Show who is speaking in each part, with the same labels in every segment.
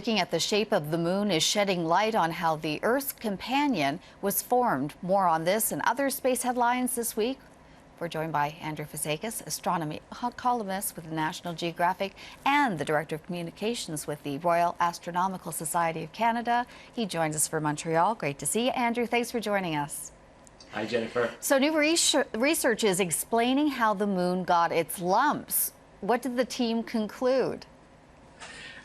Speaker 1: looking at the shape of the moon is shedding light on how the Earth's companion was formed. More on this and other space headlines this week. We're joined by Andrew Fazekas, astronomy columnist with the National Geographic and the Director of Communications with the Royal Astronomical Society of Canada. He joins us from Montreal. Great to see you, Andrew. Thanks for joining us.
Speaker 2: Hi, Jennifer.
Speaker 1: So new research is explaining how the moon got its lumps. What did the team conclude?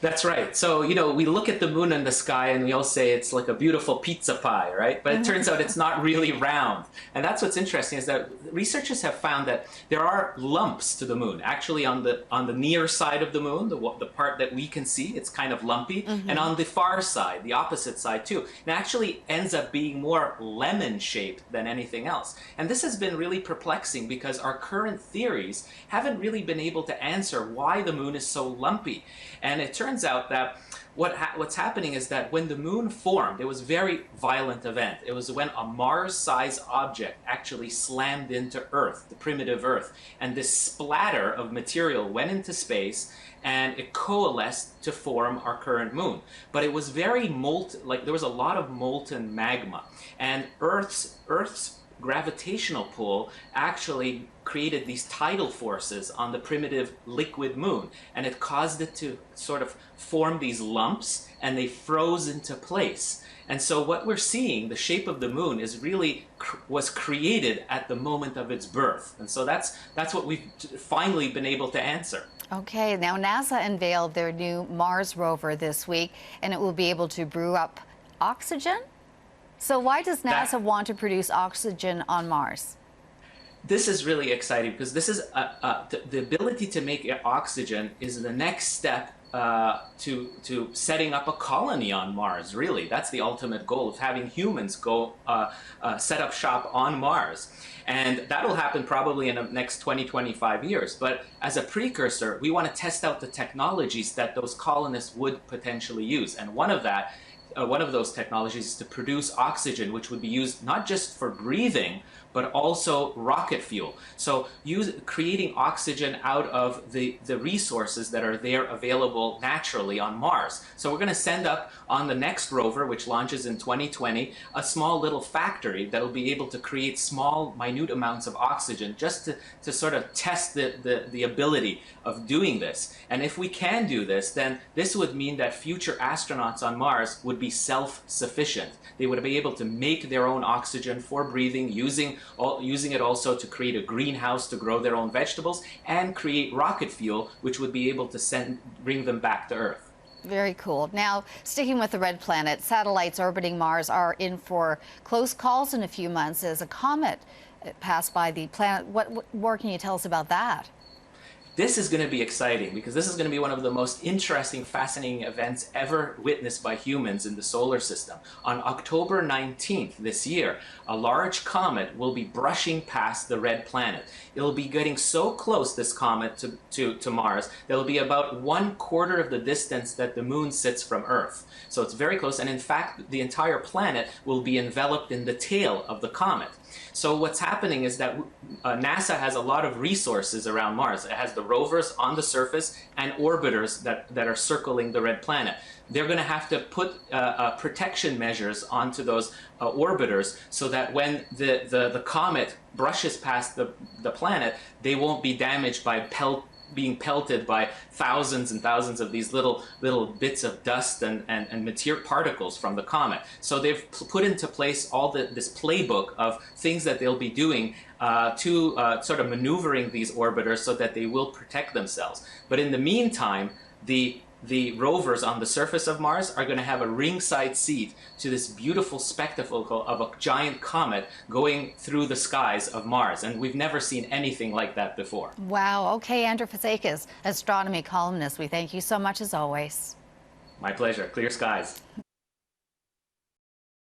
Speaker 2: That's right. So, we look at the moon in the sky and we all say it's like a beautiful pizza pie, right? But it turns out it's not really round. And that's what's interesting is that researchers have found that there are lumps to the moon. Actually, on the near side of the moon, the part that we can see, it's kind of lumpy. And on the far side, the opposite side too, it actually ends up being more lemon-shaped than anything else. And this has been really perplexing because our current theories haven't really been able to answer why the moon is so lumpy. And it turns out that what's happening is that when the moon formed, it was a very violent event. It was when a Mars-sized object actually slammed into Earth, the primitive Earth, and this splatter of material went into space and it coalesced to form our current moon. But it was very molten, like there was a lot of molten magma, and Earth's gravitational pull actually created these tidal forces on the primitive liquid moon, and it caused it to sort of form these lumps, and they froze into place. And so what we're seeing, the shape of the moon, is really was created at the moment of its birth. And so that's what we've finally been able to answer.
Speaker 1: Okay, now NASA unveiled their new Mars rover this week, and it will be able to brew up oxygen. So why does NASA want to produce oxygen on Mars?
Speaker 2: This is really exciting because this is the ability to make oxygen is the next step to setting up a colony on Mars. Really, that's the ultimate goal of having humans go set up shop on Mars. And that'll happen probably in the next 20-25 years. But as a precursor, we want to test out the technologies that those colonists would potentially use. And one of those technologies is to produce oxygen, which would be used not just for breathing, but also rocket fuel. So creating oxygen out of the resources that are there available naturally on Mars. So we're going to send up on the next rover, which launches in 2020, a small little factory that will be able to create small, minute amounts of oxygen just to sort of test the ability of doing this. And if we can do this, then this would mean that future astronauts on Mars would be self-sufficient. They would be able to make their own oxygen for breathing, using it also to create a greenhouse to grow their own vegetables, and create rocket fuel, which would be able to bring them back to Earth.
Speaker 1: Very cool. Now, sticking with the red planet, satellites orbiting Mars are in for close calls in a few months as a comet passed by the planet. What more can you tell us about that?
Speaker 2: This is going to be exciting because this is going to be one of the most interesting, fascinating events ever witnessed by humans in the solar system. On October 19th this year, a large comet will be brushing past the red planet. It'll be getting so close, this comet, to Mars, that it'll be about 1/4 of the distance that the moon sits from Earth. So it's very close, and in fact, the entire planet will be enveloped in the tail of the comet. So what's happening is that NASA has a lot of resources around Mars. It has the rovers on the surface and orbiters that are circling the red planet. They're going to have to put protection measures onto those orbiters so that when the comet brushes past the planet, they won't be damaged by being pelted by thousands and thousands of these little bits of dust and material particles from the comet. So they've put into place all this playbook of things that they'll be doing to sort of maneuvering these orbiters so that they will protect themselves. But in the meantime, the rovers on the surface of Mars are going to have a ringside seat to this beautiful spectacle of a giant comet going through the skies of Mars. And we've never seen anything like that before.
Speaker 1: Wow. Okay, Andrew Fazekas, astronomy columnist, we thank you so much as always.
Speaker 2: My pleasure. Clear skies.